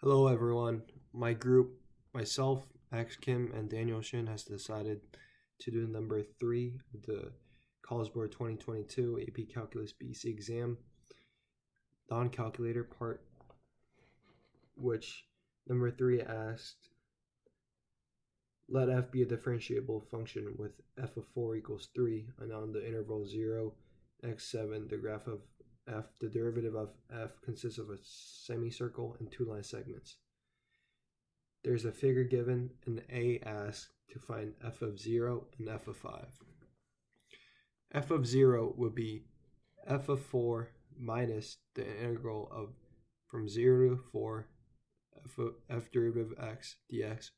Hello everyone. My group, myself, Max Kim, and Daniel Shin has decided to do number 3 of the College Board 2022 AP Calculus BC exam, non-calculator part, which number 3 asked, let f be a differentiable function with f of 4 equals 3, and on the interval 0, x7, the graph of f, the derivative of f consists of a semicircle and 2 line segments. There's a figure given, and A asks to find f of 0 and f of 5. F of 0 would be f of 4 minus the integral of from 0 to 4 f derivative of x dx,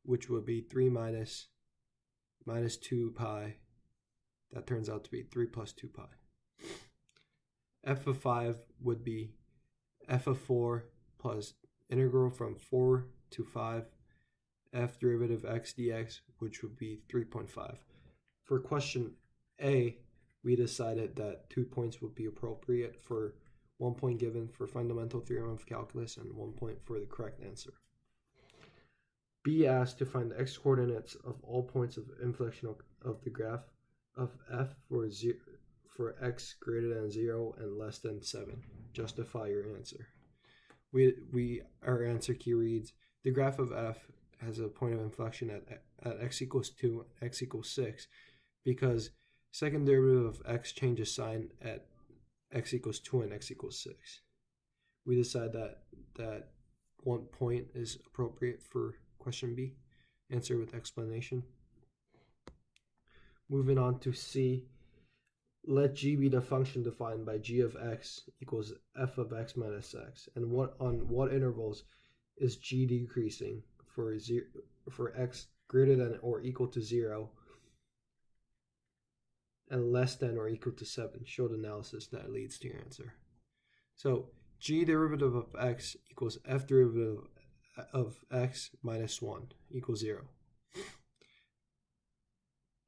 which would be 3 minus 2 pi. That turns out to be 3 plus 2 pi. F of 5 would be f of 4 plus integral from 4 to 5 f derivative x dx, which would be 3.5. For question A, we decided that 2 points would be appropriate for 1 point given for fundamental theorem of calculus and 1 point for the correct answer. B asked to find the x-coordinates of all points of inflection of the graph of f for x greater than 0 and less than 7. Justify your answer. Our answer key reads, the graph of f has a point of inflection at x equals 2 and x equals 6 because second derivative of x changes sign at x equals 2 and x equals 6. We decide that 1 point is appropriate for question B. Answer with explanation. Moving on to C. Let g be the function defined by g of x equals f of x minus x. And on what intervals is g decreasing for x greater than or equal to 0 and less than or equal to 7? Show the analysis that leads to your answer. So g derivative of x equals f derivative of x minus 1 equals 0.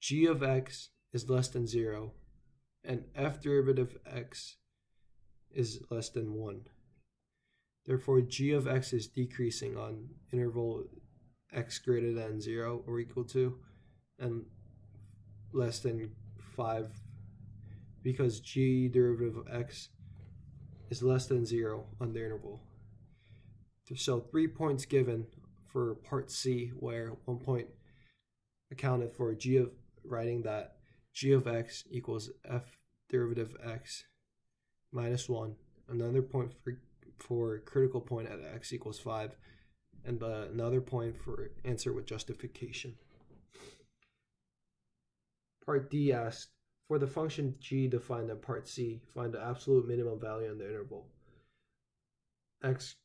G of x is less than 0 and f derivative x is less than 1. Therefore, g of x is decreasing on interval x greater than 0 or equal to and less than 5 because g derivative of x is less than 0 on the interval. So 3 points given for part C, where 1 point accounted for writing that g of x equals f derivative x minus 1. Another point for critical point at x equals 5. And another point for answer with justification. Part D asks, for the function g defined in part C, find the absolute minimum value in the interval x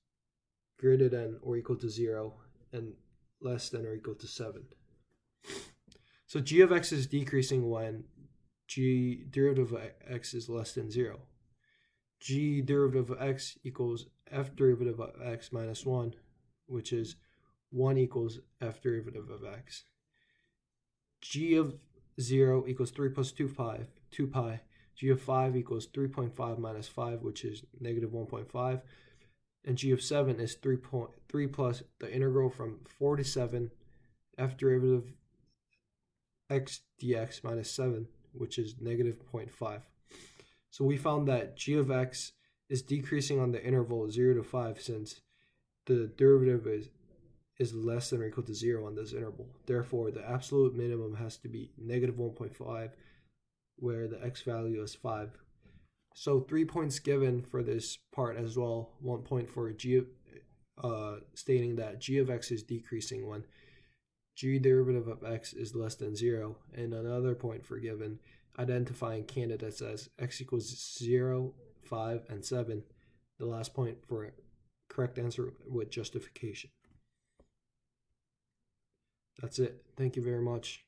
greater than or equal to 0 and less than or equal to 7. So g of x is decreasing when g derivative of x is less than 0. G derivative of x equals f derivative of x minus 1, which is 1 equals f derivative of x. G of 0 equals 3 plus 2 pi. G of 5 equals 3.5 minus 5, which is negative 1.5. And g of 7 is 3 plus the integral from 4 to 7 f derivative x dx minus 7, which is negative 0.5. So we found that g of x is decreasing on the interval 0 to 5 since the derivative is less than or equal to 0 on this interval. Therefore, the absolute minimum has to be negative 1.5, where the x value is 5. So 3 points given for this part as well. 1 point for stating that g of x is decreasing when g derivative of x is less than 0, and another point for given identifying candidates as x equals 0, 5, and 7. The last point for correct answer with justification. That's it. Thank you very much.